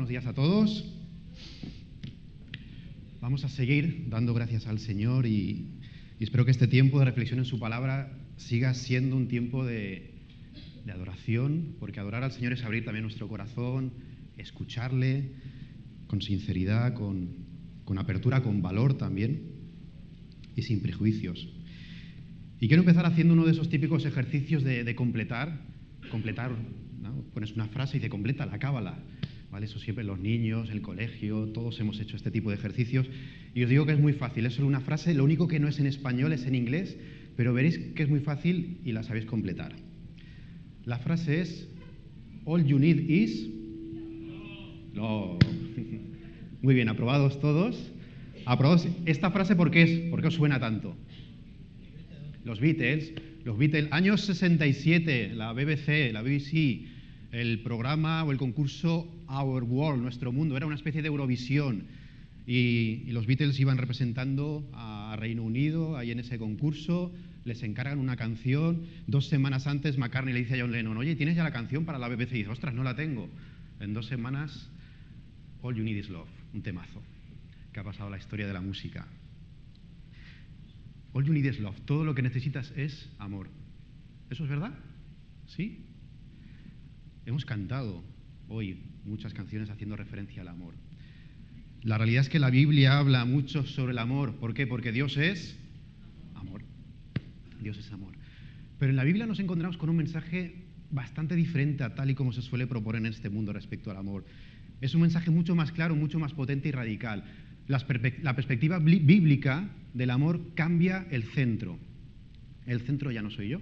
buenos días a todos. Vamos a seguir dando gracias al Señor y espero que este tiempo de reflexión en su palabra siga siendo un tiempo de adoración, porque adorar al Señor es abrir también nuestro corazón, escucharle con sinceridad, con apertura, con valor también y sin prejuicios. Y quiero empezar haciendo uno de esos típicos ejercicios de completar, ¿no? Pones una frase y te completa, acábala, ¿vale? Eso siempre los niños, el colegio, todos hemos hecho este tipo de ejercicios. Y os digo que es muy fácil, es solo una frase, lo único que no es en español, es en inglés, pero veréis que es muy fácil y la sabéis completar. La frase es, all you need is... No. Muy bien, aprobados todos. Aprobados. ¿Esta frase por qué es? ¿Por qué os suena tanto? Los Beatles, años 67, la BBC, la BBC, el programa o el concurso Our World, Nuestro Mundo, era una especie de Eurovisión y los Beatles iban representando a Reino Unido ahí en ese concurso, les encargan una canción, 2 semanas antes McCartney le dice a John Lennon, oye, ¿tienes ya la canción para la BBC? Y dice, ostras, no la tengo. En 2 semanas, All You Need Is Love, un temazo que ha pasado a la historia de la música. All you need is love. Todo lo que necesitas es amor. ¿Eso es verdad? ¿Sí? Hemos cantado hoy muchas canciones haciendo referencia al amor. La realidad es que la Biblia habla mucho sobre el amor. ¿Por qué? Porque Dios es amor. Dios es amor. Pero en la Biblia nos encontramos con un mensaje bastante diferente a tal y como se suele proponer en este mundo respecto al amor. Es un mensaje mucho más claro, mucho más potente y radical. La perspectiva bíblica del amor cambia el centro. El centro ya no soy yo.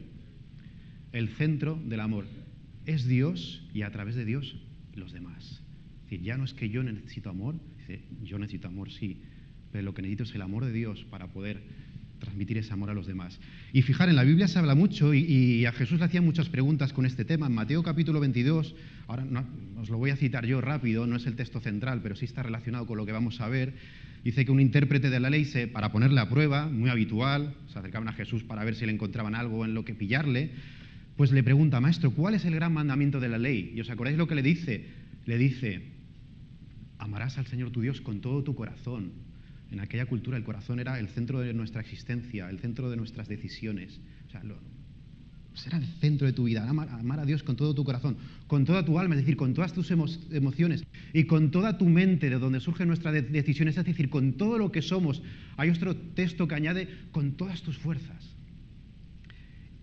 El centro del amor es Dios y a través de Dios los demás. Es decir, ya no es que yo necesito amor, dice, yo necesito amor, sí, pero lo que necesito es el amor de Dios para poder transmitir ese amor a los demás. Y fijar, en la Biblia se habla mucho y a Jesús le hacían muchas preguntas con este tema. En Mateo capítulo 22, ahora no, os lo voy a citar yo rápido, no es el texto central, pero sí está relacionado con lo que vamos a ver. Dice que un intérprete de la ley, para ponerle a prueba, muy habitual, se acercaban a Jesús para ver si le encontraban algo en lo que pillarle, pues le pregunta, maestro, ¿cuál es el gran mandamiento de la ley? ¿Y os acordáis lo que le dice? Le dice, amarás al Señor tu Dios con todo tu corazón. En aquella cultura el corazón era el centro de nuestra existencia, el centro de nuestras decisiones. O sea, será el centro de tu vida, amar a Dios con todo tu corazón, con toda tu alma, es decir, con todas tus emociones y con toda tu mente, de donde surgen nuestras decisiones, es decir, con todo lo que somos. Hay otro texto que añade, con todas tus fuerzas.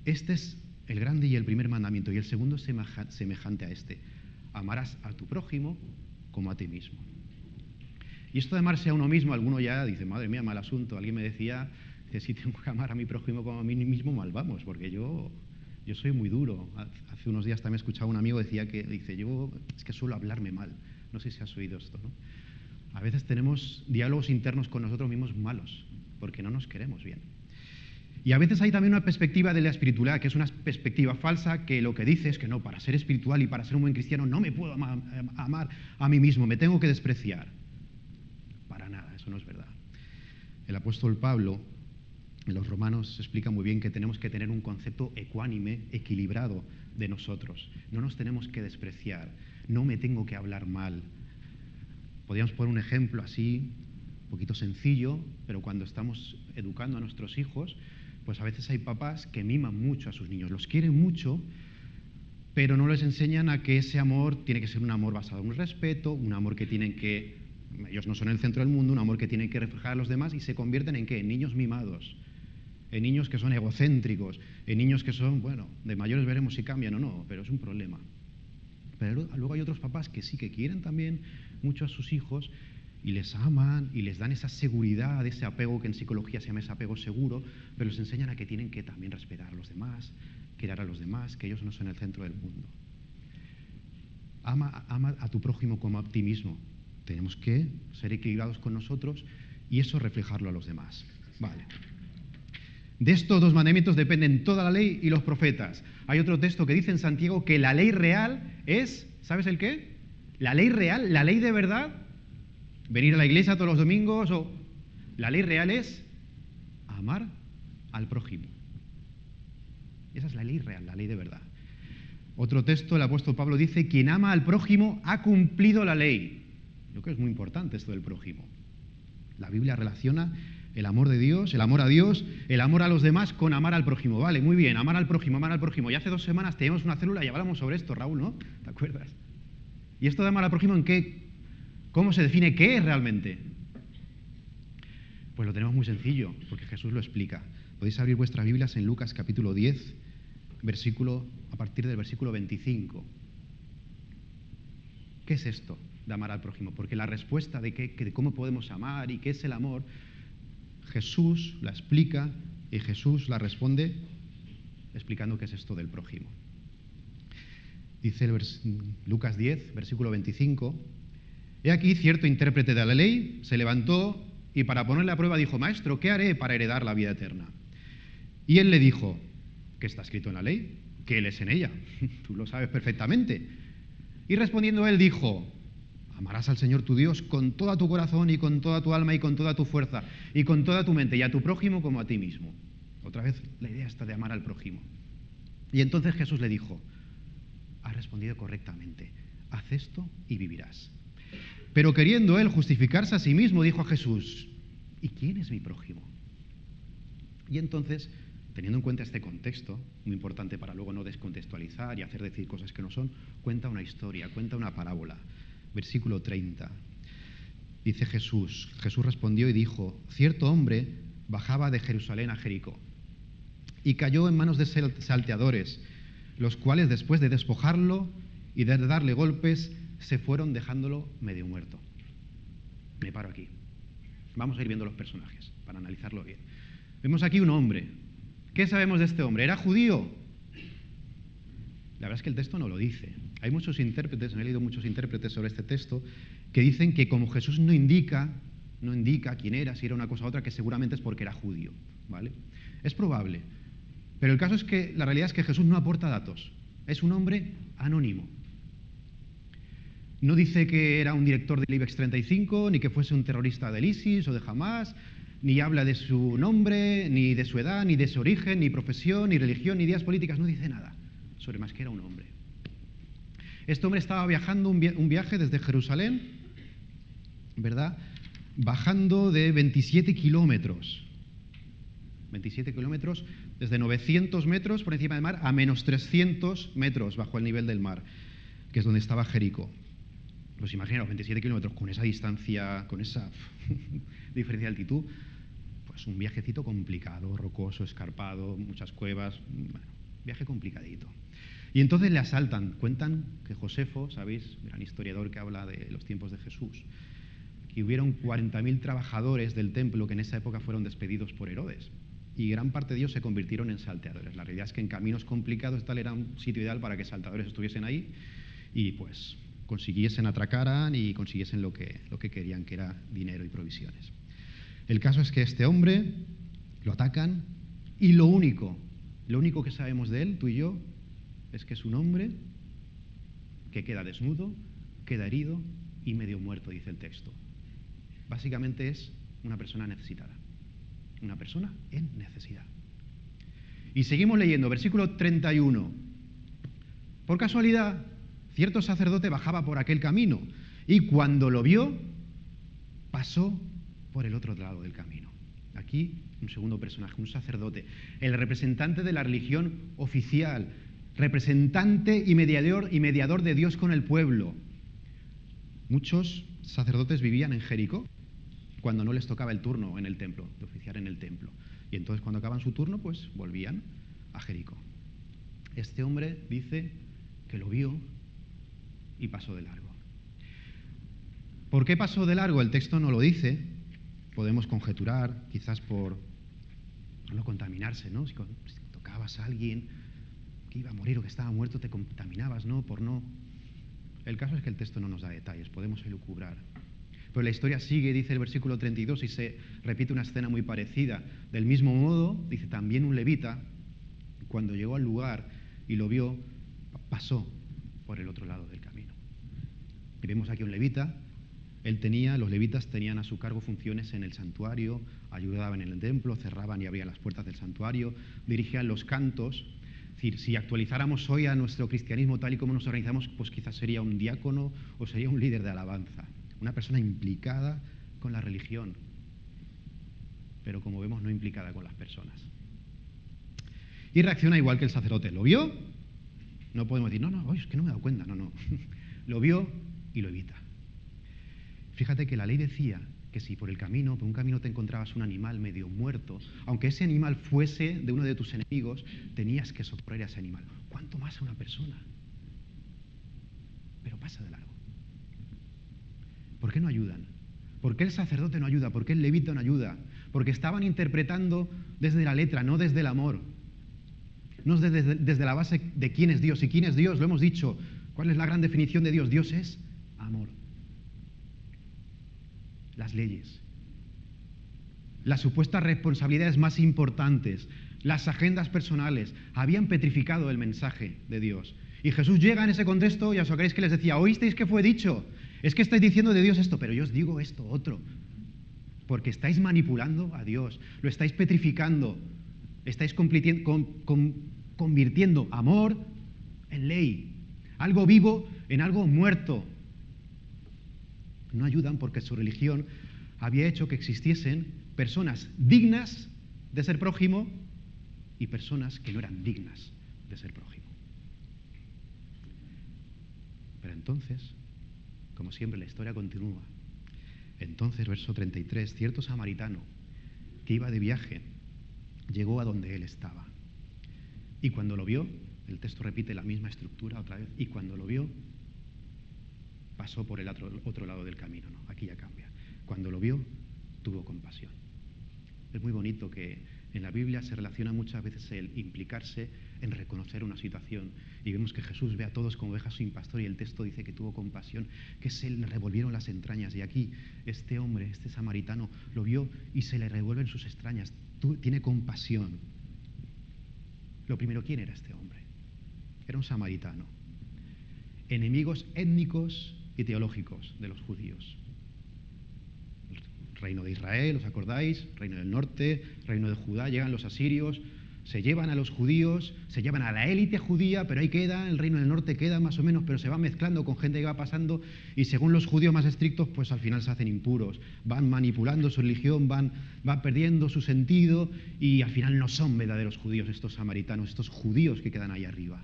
Este es el grande y el primer mandamiento, y el segundo es semejante a este. Amarás a tu prójimo como a ti mismo. Y esto de amarse a uno mismo, alguno ya dice, madre mía, mal asunto. Alguien me decía, si tengo que amar a mi prójimo como a mí mismo, mal vamos, porque yo soy muy duro. Hace unos días también escuchaba a un amigo dice, yo es que suelo hablarme mal. No sé si has oído esto, ¿no? A veces tenemos diálogos internos con nosotros mismos malos, porque no nos queremos bien. Y a veces hay también una perspectiva de la espiritualidad, que es una perspectiva falsa, que lo que dice es que no, para ser espiritual y para ser un buen cristiano no me puedo amar a mí mismo, me tengo que despreciar. Para nada, eso no es verdad. El apóstol Pablo en los Romanos explica muy bien que tenemos que tener un concepto ecuánime, equilibrado de nosotros. No nos tenemos que despreciar, no me tengo que hablar mal. Podríamos poner un ejemplo así, un poquito sencillo, pero cuando estamos educando a nuestros hijos, pues a veces hay papás que miman mucho a sus niños, los quieren mucho, pero no les enseñan a que ese amor tiene que ser un amor basado en un respeto, un amor que tienen que... Ellos no son el centro del mundo, un amor que tienen que reflejar a los demás y se convierten ¿en qué? En niños mimados, en niños que son egocéntricos, en niños que son, bueno, de mayores veremos si cambian o no, pero es un problema. Pero luego hay otros papás que sí que quieren también mucho a sus hijos y les aman y les dan esa seguridad, ese apego que en psicología se llama ese apego seguro, pero les enseñan a que tienen que también respetar a los demás, querer a los demás, que ellos no son el centro del mundo. Ama a tu prójimo como a ti mismo. Tenemos que ser equilibrados con nosotros y eso reflejarlo a los demás. Vale. De estos 2 mandamientos dependen toda la ley y los profetas. Hay otro texto que dice en Santiago que la ley real es, ¿sabes el qué? La ley real, la ley de verdad, venir a la iglesia todos los domingos, o la ley real es amar al prójimo. Esa es la ley real, la ley de verdad. Otro texto, el apóstol Pablo dice, quien ama al prójimo ha cumplido la ley. Yo creo que es muy importante esto del prójimo. La Biblia relaciona el amor de Dios, el amor a Dios, el amor a los demás con amar al prójimo. Vale, muy bien, amar al prójimo, amar al prójimo. Y hace 2 semanas teníamos una célula y hablamos sobre esto, Raúl, ¿no? ¿Te acuerdas? ¿Y esto de amar al prójimo en qué? ¿Cómo se define qué es realmente? Pues lo tenemos muy sencillo, porque Jesús lo explica. Podéis abrir vuestras Biblias en Lucas capítulo 10, a partir del versículo 25. ¿Qué es esto de amar al prójimo? Porque la respuesta de cómo podemos amar y qué es el amor, Jesús la explica y Jesús la responde explicando qué es esto del prójimo. Dice Lucas 10, versículo 25, «He aquí cierto intérprete de la ley se levantó y para ponerle a prueba dijo, Maestro, ¿qué haré para heredar la vida eterna? Y él le dijo, ¿qué está escrito en la ley? ¿Qué lees en ella? Tú lo sabes perfectamente. Y respondiendo él dijo, amarás al Señor tu Dios con todo tu corazón y con toda tu alma y con toda tu fuerza y con toda tu mente y a tu prójimo como a ti mismo». Otra vez la idea está de amar al prójimo. Y entonces Jesús le dijo, has respondido correctamente, haz esto y vivirás. Pero queriendo él justificarse a sí mismo, dijo a Jesús, ¿y quién es mi prójimo? Y entonces, teniendo en cuenta este contexto, muy importante para luego no descontextualizar y hacer decir cosas que no son, cuenta una historia, cuenta una parábola. Versículo 30. Dice Jesús respondió y dijo, cierto hombre bajaba de Jerusalén a Jericó y cayó en manos de salteadores, los cuales después de despojarlo y de darle golpes, se fueron dejándolo medio muerto. Me paro aquí. Vamos a ir viendo los personajes para analizarlo bien. Vemos aquí un hombre. ¿Qué sabemos de este hombre? ¿Era judío? La verdad es que el texto no lo dice. Hay muchos intérpretes, he leído muchos intérpretes sobre este texto, que dicen que como Jesús no indica quién era, si era una cosa u otra, que seguramente es porque era judío, ¿vale? Es probable. Pero el caso es que la realidad es que Jesús no aporta datos. Es un hombre anónimo. No dice que era un director del IBEX 35, ni que fuese un terrorista del ISIS o de Hamas, ni habla de su nombre, ni de su edad, ni de su origen, ni profesión, ni religión, ni ideas políticas. No dice nada sobre más que era un hombre. Este hombre estaba viajando un viaje desde Jerusalén, ¿verdad? Bajando de 27 kilómetros. 27 kilómetros desde 900 metros por encima del mar a menos 300 metros bajo el nivel del mar, que es donde estaba Jericó. Pues imaginaos, 27 kilómetros con esa distancia, con esa diferencia de altitud, pues un viajecito complicado, rocoso, escarpado, muchas cuevas, bueno, viaje complicadito. Y entonces le asaltan. Cuentan que Josefo, ¿sabéis? Gran historiador que habla de los tiempos de Jesús, que hubieron 40.000 trabajadores del templo que en esa época fueron despedidos por Herodes. Y gran parte de ellos se convirtieron en salteadores. La realidad es que en caminos complicados tal era un sitio ideal para que salteadores estuviesen ahí y pues consiguiesen, atracaran y consiguiesen lo que querían, que era dinero y provisiones. El caso es que este hombre lo atacan y lo único que sabemos de él, tú y yo, es que es un hombre que queda desnudo, queda herido y medio muerto, dice el texto. Básicamente es una persona necesitada, una persona en necesidad. Y seguimos leyendo, versículo 31. Por casualidad, cierto sacerdote bajaba por aquel camino y cuando lo vio, pasó por el otro lado del camino. Aquí un segundo personaje, un sacerdote, el representante de la religión oficial, representante y mediador de Dios con el pueblo. Muchos sacerdotes vivían en Jericó cuando no les tocaba el turno en el templo, de oficiar en el templo. Y entonces cuando acaban su turno, pues volvían a Jericó. Este hombre dice que lo vio y pasó de largo. ¿Por qué pasó de largo? El texto no lo dice. Podemos conjeturar, quizás por no contaminarse, ¿no? Si tocabas a alguien que iba a morir o que estaba muerto, te contaminabas, ¿no? Por no. El caso es que el texto no nos da detalles, podemos elucubrar. Pero la historia sigue, dice el versículo 32, y se repite una escena muy parecida. Del mismo modo, dice también un levita, cuando llegó al lugar y lo vio, pasó por el otro lado del camino. Y vemos aquí un levita. Los levitas tenían a su cargo funciones en el santuario, ayudaban en el templo, cerraban y abrían las puertas del santuario, dirigían los cantos. Es decir, si actualizáramos hoy a nuestro cristianismo tal y como nos organizamos, pues quizás sería un diácono o sería un líder de alabanza. una persona implicada con la religión, pero como vemos no implicada con las personas. Y reacciona igual que el sacerdote. ¿Lo vio? No podemos decir, no, es que no me he dado cuenta, no. Lo vio y lo evita. Fíjate que la ley decía que si por un camino te encontrabas un animal medio muerto, aunque ese animal fuese de uno de tus enemigos, tenías que socorrer a ese animal. ¿Cuánto más a una persona? Pero pasa de largo. ¿Por qué no ayudan? ¿Por qué el sacerdote no ayuda? ¿Por qué el levita no ayuda? Porque estaban interpretando desde la letra, no desde el amor. No desde la base de quién es Dios. ¿Y quién es Dios? Lo hemos dicho. ¿Cuál es la gran definición de Dios? Dios es amor. Las leyes, las supuestas responsabilidades más importantes, las agendas personales, habían petrificado el mensaje de Dios. Y Jesús llega en ese contexto y os acordáis que les decía, ¿oísteis que fue dicho? Es que estáis diciendo de Dios esto, pero yo os digo esto otro. Porque estáis manipulando a Dios, lo estáis petrificando, estáis convirtiendo amor en ley, algo vivo en algo muerto. No ayudan porque su religión había hecho que existiesen personas dignas de ser prójimo y personas que no eran dignas de ser prójimo. Pero entonces, como siempre, la historia continúa. Entonces, verso 33, cierto samaritano que iba de viaje llegó a donde él estaba. Y cuando lo vio, el texto repite la misma estructura otra vez, y cuando lo vio, pasó por el otro lado del camino, ¿no? Aquí ya cambia. Cuando lo vio, tuvo compasión. Es muy bonito que en la Biblia se relaciona muchas veces el implicarse en reconocer una situación. Y vemos que Jesús ve a todos como ovejas sin pastor y el texto dice que tuvo compasión, que se le revolvieron las entrañas. Y aquí este hombre, este samaritano, lo vio y se le revuelven sus entrañas. Tiene compasión. Lo primero, ¿quién era este hombre? Era un samaritano. Enemigos étnicos y teológicos de los judíos. El reino de Israel, ¿os acordáis? Reino del norte, reino de Judá, llegan los asirios, se llevan a los judíos, se llevan a la élite judía, pero ahí queda, el reino del norte queda más o menos, pero se va mezclando con gente que va pasando y según los judíos más estrictos, pues al final se hacen impuros, van manipulando su religión, van perdiendo su sentido y al final no son verdaderos judíos estos samaritanos, estos judíos que quedan ahí arriba.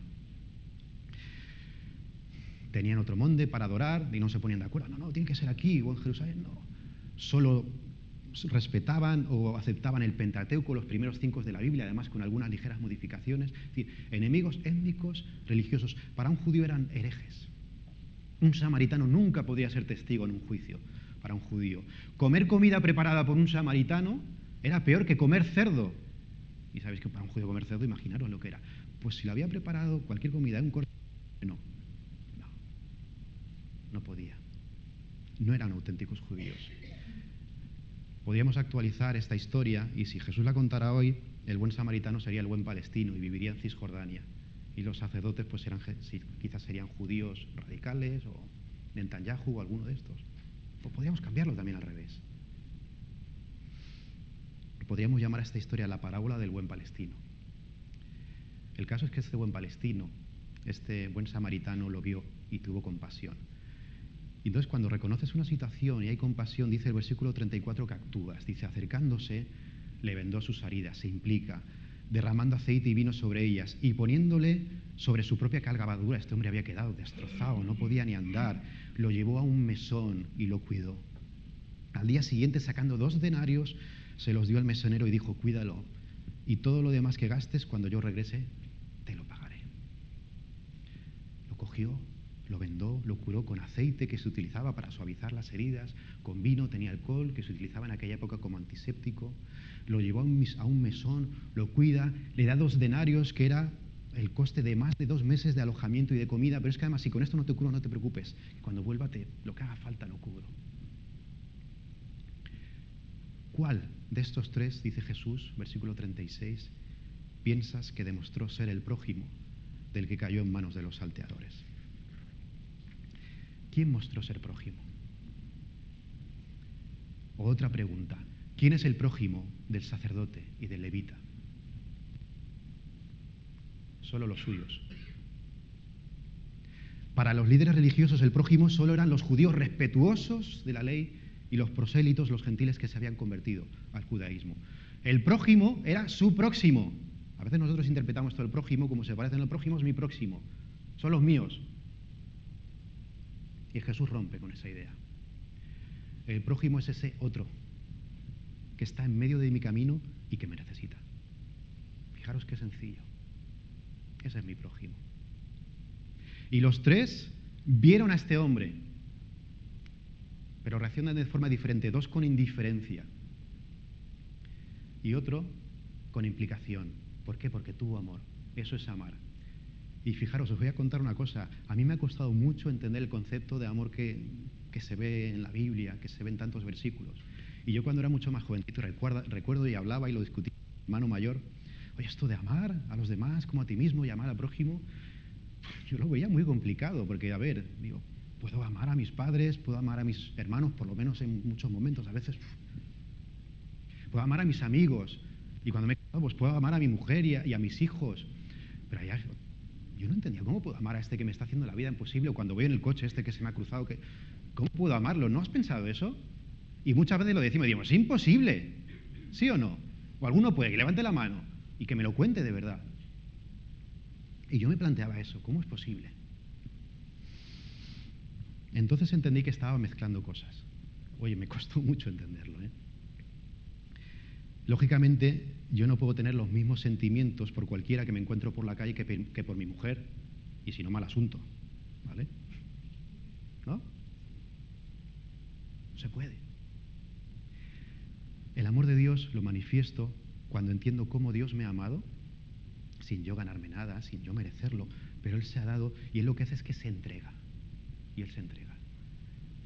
Tenían otro monte para adorar y no se ponían de acuerdo. No, tiene que ser aquí o en Jerusalén, no. Solo respetaban o aceptaban el Pentateuco, los primeros 5 de la Biblia, además con algunas ligeras modificaciones. Es decir, enemigos étnicos, religiosos. Para un judío eran herejes. Un samaritano nunca podía ser testigo en un juicio para un judío. Comer comida preparada por un samaritano era peor que comer cerdo. Y sabéis que para un judío comer cerdo, imaginaros lo que era. Pues si lo había preparado cualquier comida en un corte, no podía. No eran auténticos judíos. Podríamos actualizar esta historia y si Jesús la contara hoy, el buen samaritano sería el buen palestino y viviría en Cisjordania. Y los sacerdotes pues quizás serían judíos radicales o Netanyahu o alguno de estos. Pues podríamos cambiarlo también al revés. Podríamos llamar a esta historia la parábola del buen palestino. El caso es que este buen palestino, este buen samaritano lo vio y tuvo compasión. Y entonces cuando reconoces una situación y hay compasión, dice el versículo 34 que actúas. Dice, acercándose, le vendó sus heridas, se implica, derramando aceite y vino sobre ellas y poniéndole sobre su propia calgabadura. Este hombre había quedado destrozado, no podía ni andar. Lo llevó a un mesón y lo cuidó. Al día siguiente, sacando 2 denarios, se los dio al mesonero y dijo, cuídalo. Y todo lo demás que gastes, cuando yo regrese, te lo pagaré. Lo cogió, lo vendó, lo curó con aceite que se utilizaba para suavizar las heridas, con vino, tenía alcohol que se utilizaba en aquella época como antiséptico, lo llevó a un mesón, lo cuida, le da 2 denarios que era el coste de más de 2 meses de alojamiento y de comida, pero es que además si con esto no te curo no te preocupes, cuando vuelva lo que haga falta lo cubro. ¿Cuál de estos 3, dice Jesús, versículo 36, piensas que demostró ser el prójimo del que cayó en manos de los salteadores? ¿Quién mostró ser prójimo? O otra pregunta, ¿quién es el prójimo del sacerdote y del levita? Solo los suyos. Para los líderes religiosos el prójimo solo eran los judíos respetuosos de la ley y los prosélitos, los gentiles que se habían convertido al judaísmo. El prójimo era su próximo. A veces nosotros interpretamos todo el prójimo como se parece, el prójimo es mi próximo, son los míos. Y Jesús rompe con esa idea. El prójimo es ese otro que está en medio de mi camino y que me necesita. Fijaros qué sencillo. Ese es mi prójimo. Y los tres vieron a este hombre, pero reaccionan de forma diferente. Dos con indiferencia y otro con implicación. ¿Por qué? Porque tuvo amor. Eso es amar. Y fijaros, os voy a contar una cosa. A mí me ha costado mucho entender el concepto de amor que se ve en la Biblia, que se ve en tantos versículos. Y yo cuando era mucho más jovencito recuerdo y hablaba y lo discutía con mi hermano mayor. Oye, esto de amar a los demás como a ti mismo y amar al prójimo, yo lo veía muy complicado, porque, a ver, digo, puedo amar a mis padres, puedo amar a mis hermanos, por lo menos en muchos momentos, a veces. Puedo amar a mis amigos, y cuando me he casado, pues puedo amar a mi mujer y a mis hijos. Pero allá, yo no entendía, ¿cómo puedo amar a este que me está haciendo la vida imposible? O cuando voy en el coche este que se me ha cruzado, ¿cómo puedo amarlo? ¿No has pensado eso? Y muchas veces lo decimos, es imposible, ¿sí o no? O alguno puede que levante la mano y que me lo cuente de verdad. Y yo me planteaba eso, ¿cómo es posible? Entonces entendí que estaba mezclando cosas. Oye, me costó mucho entenderlo, ¿eh? Lógicamente, yo no puedo tener los mismos sentimientos por cualquiera que me encuentro por la calle que por mi mujer, y si no, mal asunto, ¿vale? ¿No? No se puede. El amor de Dios lo manifiesto cuando entiendo cómo Dios me ha amado, sin yo ganarme nada, sin yo merecerlo, pero Él se ha dado y Él lo que hace es que se entrega. Y Él se entrega.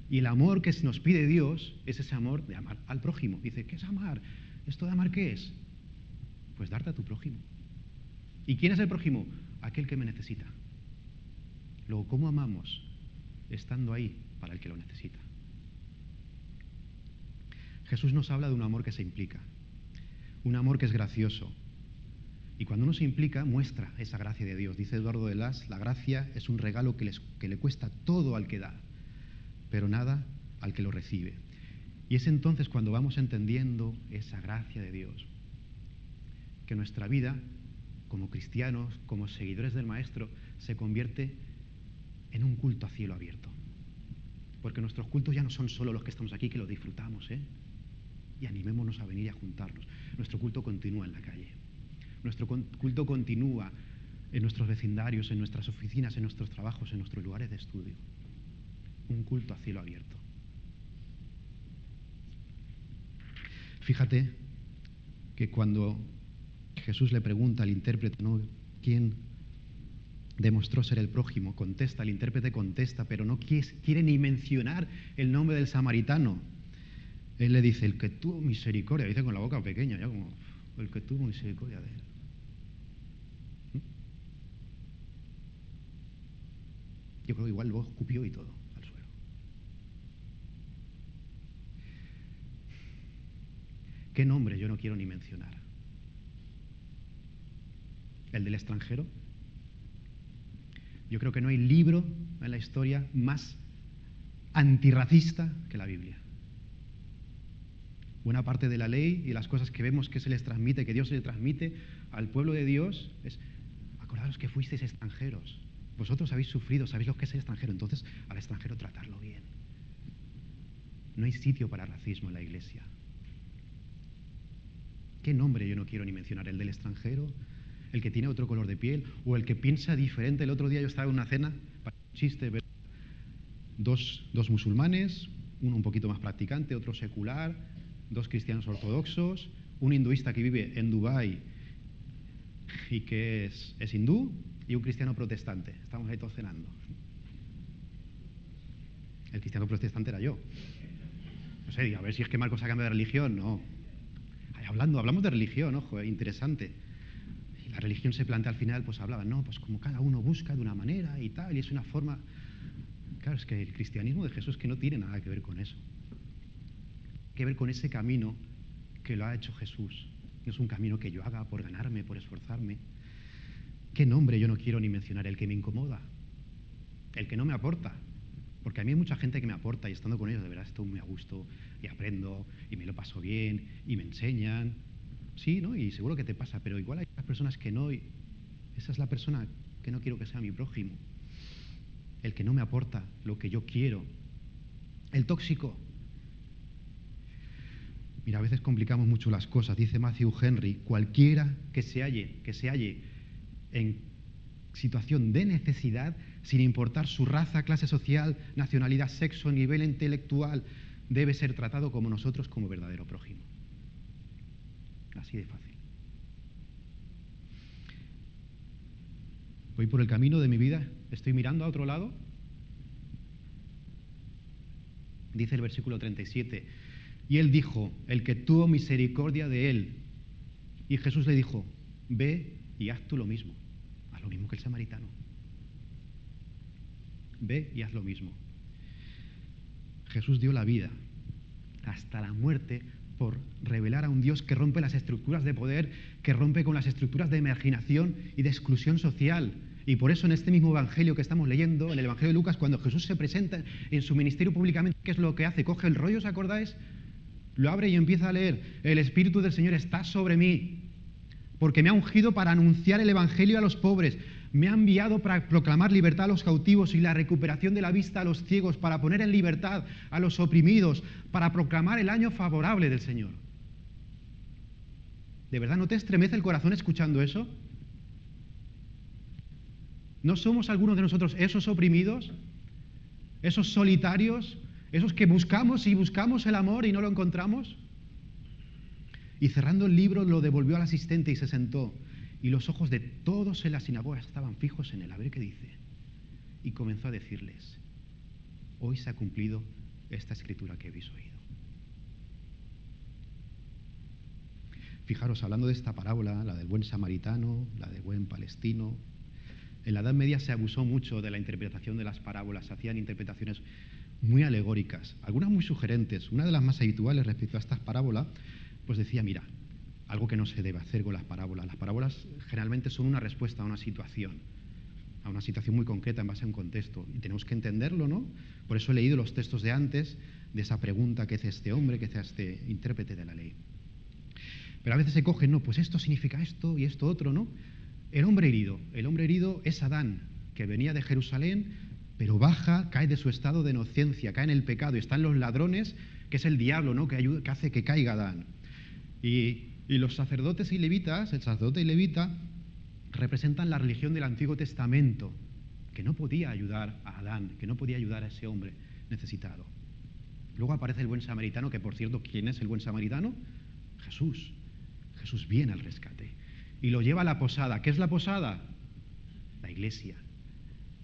Y el amor que nos pide Dios es ese amor de amar al prójimo. Dice, ¿qué es amar? ¿Esto de amar qué es? Pues darte a tu prójimo. ¿Y quién es el prójimo? Aquel que me necesita. Luego, ¿cómo amamos? Estando ahí para el que lo necesita. Jesús nos habla de un amor que se implica, un amor que es gracioso. Y cuando uno se implica, muestra esa gracia de Dios. Dice Eduardo de Las, la gracia es un regalo que le cuesta todo al que da, pero nada al que lo recibe. Y es entonces cuando vamos entendiendo esa gracia de Dios, que nuestra vida, como cristianos, como seguidores del Maestro, se convierte en un culto a cielo abierto. Porque nuestros cultos ya no son solo los que estamos aquí, que los disfrutamos, ¿eh? Y animémonos a venir y a juntarnos. Nuestro culto continúa en la calle. Nuestro culto continúa en nuestros vecindarios, en nuestras oficinas, en nuestros trabajos, en nuestros lugares de estudio. Un culto a cielo abierto. Fíjate que cuando Jesús le pregunta al intérprete, ¿no?, ¿quién demostró ser el prójimo? Contesta, el intérprete contesta, pero no quiere ni mencionar el nombre del samaritano. Él le dice, el que tuvo misericordia, dice con la boca pequeña, ya como, el que tuvo misericordia de él. Yo creo que igual luego escupió y todo al suelo. ¿Qué nombre yo no quiero ni mencionar? ¿El del extranjero? Yo creo que no hay libro en la historia más antirracista que la Biblia. Buena parte de la ley y las cosas que vemos que se les transmite, que Dios se le transmite al pueblo de Dios, es, acordaros que fuisteis extranjeros. Vosotros habéis sufrido, sabéis lo que es el extranjero, entonces al extranjero tratarlo bien. No hay sitio para racismo en la Iglesia. ¿Qué nombre yo no quiero ni mencionar? ¿El del extranjero? ¿El que tiene otro color de piel? ¿O el que piensa diferente? El otro día yo estaba en una cena, para un chiste, dos musulmanes, uno un poquito más practicante, otro secular, dos cristianos ortodoxos, un hinduista que vive en Dubái y que es hindú, y un cristiano protestante. Estamos ahí todos cenando. El cristiano protestante era yo. No sé, a ver si es que Marcos ha cambiado de religión. No. Ahí hablamos de religión, ojo, interesante. Y la religión se plantea al final, pues hablaban, no, pues como cada uno busca de una manera y tal, y es una forma. Claro, es que el cristianismo de Jesús que no tiene nada que ver con eso. Tiene que ver con ese camino que lo ha hecho Jesús. No es un camino que yo haga por ganarme, por esforzarme. ¿Qué nombre yo no quiero ni mencionar? El que me incomoda. el que no me aporta. Porque a mí hay mucha gente que me aporta y estando con ellos de verdad estoy muy a gusto y aprendo y me lo paso bien y me enseñan. Sí, ¿no? Y seguro que te pasa, pero igual hay otras personas que no y esa es la persona que no quiero que sea mi prójimo. El que no me aporta lo que yo quiero. El tóxico. Mira, a veces complicamos mucho las cosas. Dice Matthew Henry, cualquiera que se halle en situación de necesidad, sin importar su raza, clase social, nacionalidad, sexo, nivel intelectual, debe ser tratado como nosotros, como verdadero prójimo. Así de fácil. Voy por el camino de mi vida, estoy mirando a otro lado. Dice el versículo 37, y él dijo, el que tuvo misericordia de él. Y Jesús le dijo, ve y haz tú lo mismo. Haz lo mismo que el samaritano. Ve y haz lo mismo. Jesús dio la vida hasta la muerte por revelar a un Dios que rompe las estructuras de poder, que rompe con las estructuras de marginación y de exclusión social. Y por eso en este mismo evangelio que estamos leyendo, en el evangelio de Lucas, cuando Jesús se presenta en su ministerio públicamente, ¿qué es lo que hace? Coge el rollo, ¿os acordáis? Lo abre y empieza a leer, el Espíritu del Señor está sobre mí, porque me ha ungido para anunciar el evangelio a los pobres, me ha enviado para proclamar libertad a los cautivos y la recuperación de la vista a los ciegos, para poner en libertad a los oprimidos, para proclamar el año favorable del Señor. ¿De verdad no te estremece el corazón escuchando eso? ¿No somos algunos de nosotros esos oprimidos? ¿Esos solitarios? ¿Esos que buscamos y buscamos el amor y no lo encontramos? Y cerrando el libro lo devolvió al asistente y se sentó. Y los ojos de todos en la sinagoga estaban fijos en él. A ver qué dice. Y comenzó a decirles, hoy se ha cumplido esta escritura que habéis oído. Fijaros, hablando de esta parábola, la del buen samaritano, la del buen palestino, en la Edad Media se abusó mucho de la interpretación de las parábolas, se hacían interpretaciones muy alegóricas, algunas muy sugerentes. Una de las más habituales respecto a estas parábolas, pues decía, mira, algo que no se debe hacer con las parábolas. Las parábolas generalmente son una respuesta a una situación muy concreta en base a un contexto, y tenemos que entenderlo, ¿no? Por eso he leído los textos de antes, de esa pregunta que hace este hombre, que hace este intérprete de la ley. Pero a veces se cogen, no, pues esto significa esto y esto otro, ¿no? El hombre herido es Adán, que venía de Jerusalén, pero baja, cae de su estado de inocencia, cae en el pecado, y están los ladrones, que es el diablo, ¿no? Que hace que caiga Adán. Y los sacerdotes y levitas, el sacerdote y levita, representan la religión del Antiguo Testamento, que no podía ayudar a Adán, que no podía ayudar a ese hombre necesitado. Luego aparece el buen samaritano, que por cierto, ¿quién es el buen samaritano? Jesús. Jesús viene al rescate y lo lleva a la posada. ¿Qué es la posada? La iglesia.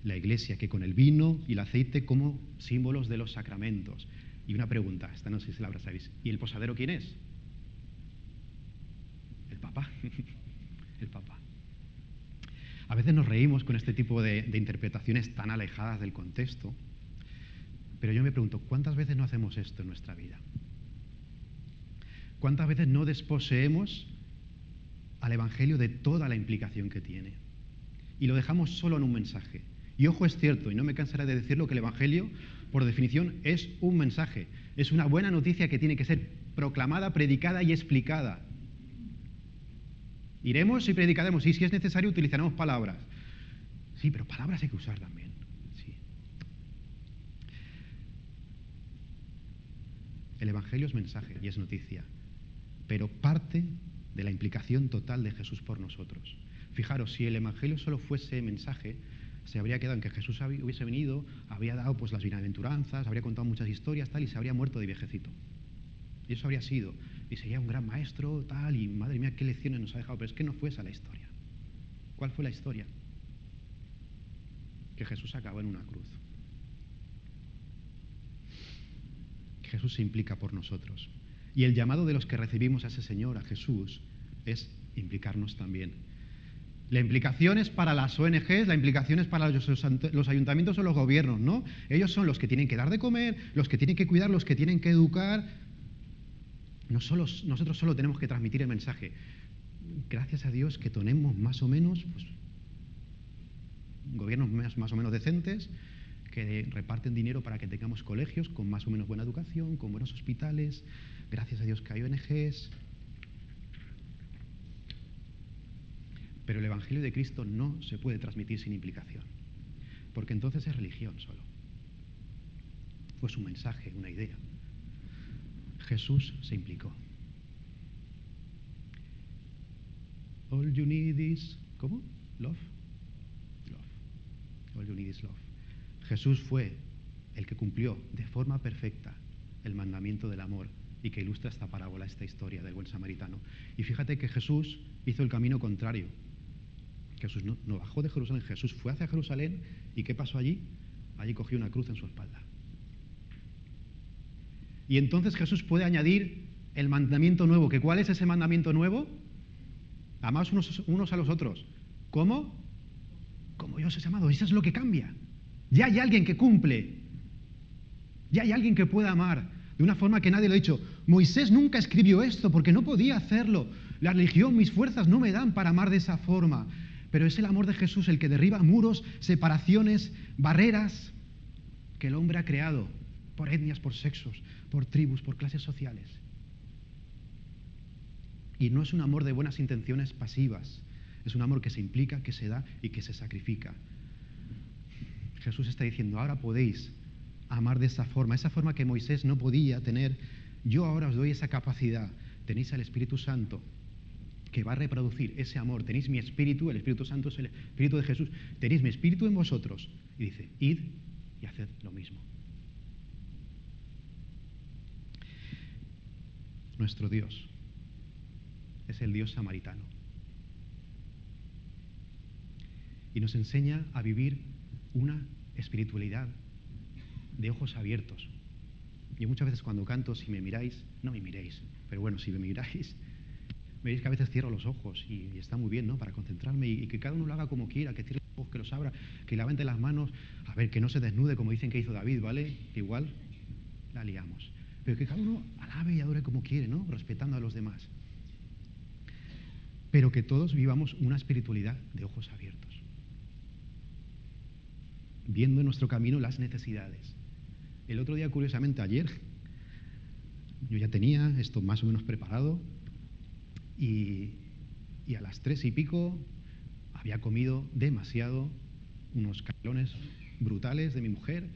La iglesia, que con el vino y el aceite como símbolos de los sacramentos. Y una pregunta, esta no sé si la sabéis. ¿Y el posadero quién es? El Papa. El Papa. A veces nos reímos con este tipo de interpretaciones tan alejadas del contexto, pero yo me pregunto, ¿cuántas veces no hacemos esto en nuestra vida? ¿Cuántas veces no desposeemos al Evangelio de toda la implicación que tiene? Y lo dejamos solo en un mensaje. Y ojo, es cierto, y no me cansaré de decirlo, que el Evangelio, por definición, es un mensaje. Es una buena noticia que tiene que ser proclamada, predicada y explicada. Iremos y predicaremos, y si es necesario utilizaremos palabras. Sí, pero palabras hay que usar también. Sí. El Evangelio es mensaje y es noticia, pero parte de la implicación total de Jesús por nosotros. Fijaros, si el Evangelio solo fuese mensaje, se habría quedado en que Jesús hubiese venido, habría dado pues las bienaventuranzas, habría contado muchas historias, tal, y se habría muerto de viejecito. Y eso habría sido, y sería un gran maestro, tal, y madre mía, qué lecciones nos ha dejado. Pero es que no fue esa la historia. ¿Cuál fue la historia? Que Jesús acabó en una cruz. Que Jesús se implica por nosotros. Y el llamado de los que recibimos a ese Señor, a Jesús, es implicarnos también. La implicación es para las ONGs, la implicación es para los ayuntamientos o los gobiernos, ¿no? Ellos son los que tienen que dar de comer, los que tienen que cuidar, los que tienen que educar. Nosotros solo tenemos que transmitir el mensaje. Gracias a Dios que tenemos más o menos, pues, gobiernos más o menos decentes, que reparten dinero para que tengamos colegios con más o menos buena educación, con buenos hospitales. Gracias a Dios que hay ONGs. Pero el Evangelio de Cristo no se puede transmitir sin implicación, porque entonces es religión solo. Fue su mensaje, una idea. Jesús se implicó. All you need is, ¿cómo? Love. Love. All you need is love. Jesús fue el que cumplió de forma perfecta el mandamiento del amor y que ilustra esta parábola, esta historia del buen samaritano. Y fíjate que Jesús hizo el camino contrario. Jesús no bajó de Jerusalén, Jesús fue hacia Jerusalén. ¿Y qué pasó allí? Allí cogió una cruz en su espalda. Y entonces Jesús puede añadir el mandamiento nuevo. ¿Que cuál es ese mandamiento nuevo? Amaos unos a los otros. ¿Cómo? Como yo os he amado. Eso es lo que cambia. Ya hay alguien que cumple. Ya hay alguien que puede amar de una forma que nadie lo ha dicho. Moisés nunca escribió esto porque no podía hacerlo. La religión, mis fuerzas no me dan para amar de esa forma. Pero es el amor de Jesús el que derriba muros, separaciones, barreras que el hombre ha creado por etnias, por sexos, por tribus, por clases sociales. Y no es un amor de buenas intenciones pasivas, es un amor que se implica, que se da y que se sacrifica. Jesús está diciendo, ahora podéis amar de esa forma que Moisés no podía tener. Yo ahora os doy esa capacidad. Tenéis al Espíritu Santo que va a reproducir ese amor. Tenéis mi Espíritu, el Espíritu Santo es el Espíritu de Jesús. Tenéis mi Espíritu en vosotros. Y dice, id y haced lo mismo. Nuestro Dios es el Dios samaritano. Y nos enseña a vivir una espiritualidad de ojos abiertos. Yo muchas veces cuando canto, si me miráis, no me miréis, pero bueno, si me miráis, veréis que a veces cierro los ojos y está muy bien, ¿no? Para concentrarme y que cada uno lo haga como quiera, que cierre los ojos, que los abra, que levante las manos, a ver, que no se desnude como dicen que hizo David, ¿vale? Igual la liamos. Pero que cada uno alabe y adore como quiere, ¿no? Respetando a los demás. Pero que todos vivamos una espiritualidad de ojos abiertos. Viendo en nuestro camino las necesidades. El otro día, curiosamente, ayer, yo ya tenía esto más o menos preparado y a las 3 y pico había comido demasiado, unos calones brutales de mi mujer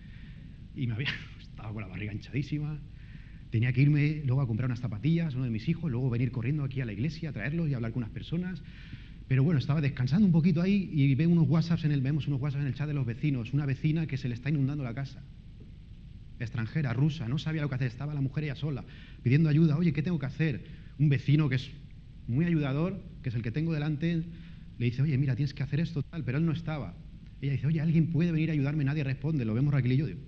y estaba con la barriga hinchadísima. Tenía que irme luego a comprar unas zapatillas, uno de mis hijos, luego venir corriendo aquí a la iglesia, a traerlos y hablar con unas personas. Pero bueno, estaba descansando un poquito ahí y vemos unos WhatsApps en el chat de los vecinos. Una vecina que se le está inundando la casa. Extranjera, rusa, no sabía lo que hacer. Estaba la mujer ella sola, pidiendo ayuda. Oye, ¿qué tengo que hacer? Un vecino que es muy ayudador, que es el que tengo delante, le dice, oye, mira, tienes que hacer esto, tal, pero él no estaba. Ella dice, oye, ¿alguien puede venir a ayudarme? Nadie responde. Lo vemos Raquel y yo. Digo,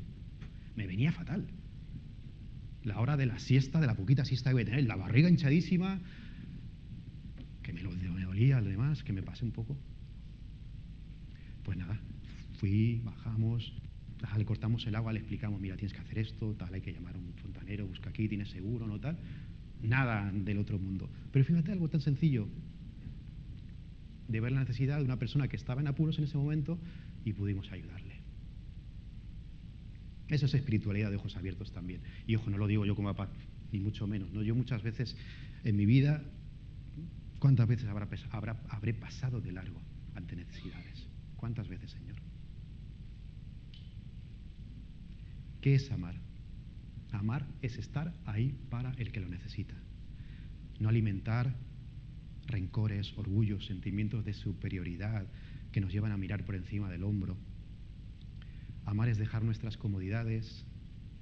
me venía fatal. La hora de la siesta, de la poquita siesta que voy a tener, la barriga hinchadísima, que me dolía además, que me pasé un poco. Pues nada, bajamos, le cortamos el agua, le explicamos, mira, tienes que hacer esto, tal, hay que llamar a un fontanero, busca aquí, tienes seguro, no tal. Nada del otro mundo. Pero fíjate algo tan sencillo, de ver la necesidad de una persona que estaba en apuros en ese momento y pudimos ayudarle. Eso es espiritualidad de ojos abiertos también. Y ojo, no lo digo yo como papá, ni mucho menos, ¿no? Yo muchas veces en mi vida, ¿cuántas veces habré pasado de largo ante necesidades? ¿Cuántas veces, Señor? ¿Qué es amar? Amar es estar ahí para el que lo necesita. No alimentar rencores, orgullos, sentimientos de superioridad que nos llevan a mirar por encima del hombro. Amar es dejar nuestras comodidades,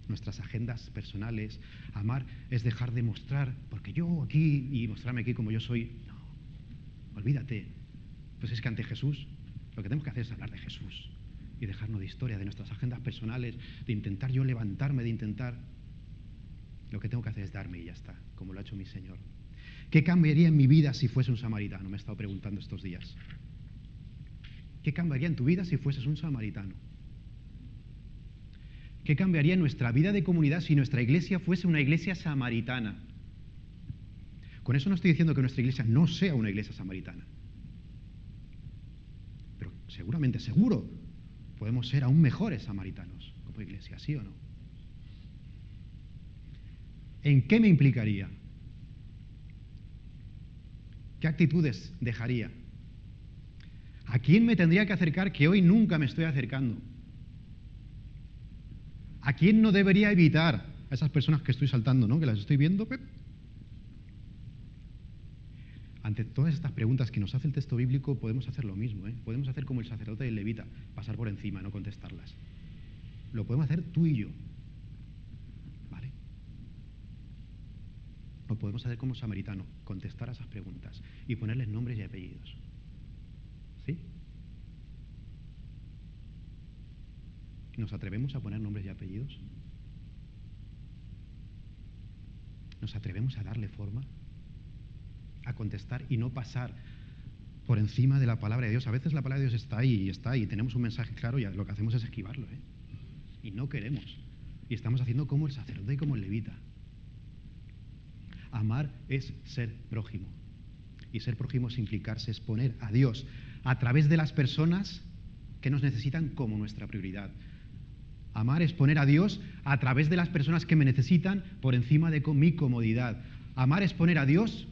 nuestras agendas personales. Amar es dejar de mostrar, porque yo aquí, y mostrarme aquí como yo soy. No, olvídate. Pues es que ante Jesús, lo que tenemos que hacer es hablar de Jesús y dejarnos de historia, de nuestras agendas personales, de intentar yo levantarme, de intentar. Lo que tengo que hacer es darme y ya está, como lo ha hecho mi Señor. ¿Qué cambiaría en mi vida si fuese un samaritano? Me he estado preguntando estos días. ¿Qué cambiaría en tu vida si fueses un samaritano? ¿Qué cambiaría en nuestra vida de comunidad si nuestra iglesia fuese una iglesia samaritana? Con eso no estoy diciendo que nuestra iglesia no sea una iglesia samaritana. Pero seguro, podemos ser aún mejores samaritanos. Campo Iglesia, ¿sí o no? ¿En qué me implicaría? ¿Qué actitudes dejaría? ¿A quién me tendría que acercar que hoy nunca me estoy acercando? ¿A quién no debería evitar? A esas personas que estoy saltando, ¿no? Que las estoy viendo. Ante todas estas preguntas que nos hace el texto bíblico, podemos hacer lo mismo, ¿eh? Podemos hacer como el sacerdote y el levita, pasar por encima, no contestarlas. Lo podemos hacer tú y yo, ¿vale? O podemos hacer como samaritano, contestar a esas preguntas y ponerles nombres y apellidos. ¿Sí? ¿Nos atrevemos a poner nombres y apellidos? ¿Nos atrevemos a darle forma? A contestar y no pasar por encima de la palabra de Dios. A veces la palabra de Dios está ahí y tenemos un mensaje claro y lo que hacemos es esquivarlo, ¿eh? Y no queremos. Y estamos haciendo como el sacerdote y como el levita. Amar es ser prójimo. Y ser prójimo es implicarse, es poner a Dios a través de las personas que nos necesitan como nuestra prioridad. Amar es poner a Dios a través de las personas que me necesitan por encima de mi comodidad. Amar es poner a Dios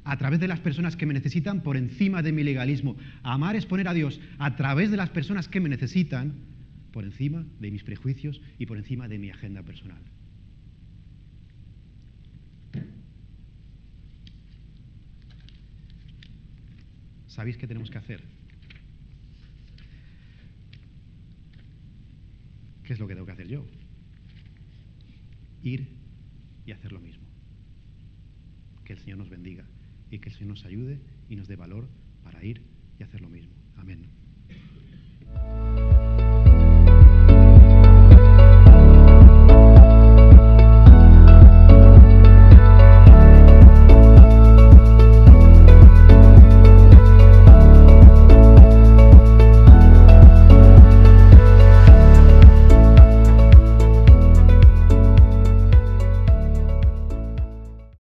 a través de las personas que me necesitan por encima de mi legalismo. Amar es poner a Dios a través de las personas que me necesitan por encima de mis prejuicios y por encima de mi agenda personal. ¿Sabéis qué tenemos que hacer? ¿Qué es lo que tengo que hacer yo? Ir y hacer lo mismo. Que el Señor nos bendiga y que el Señor nos ayude y nos dé valor para ir y hacer lo mismo. Amén.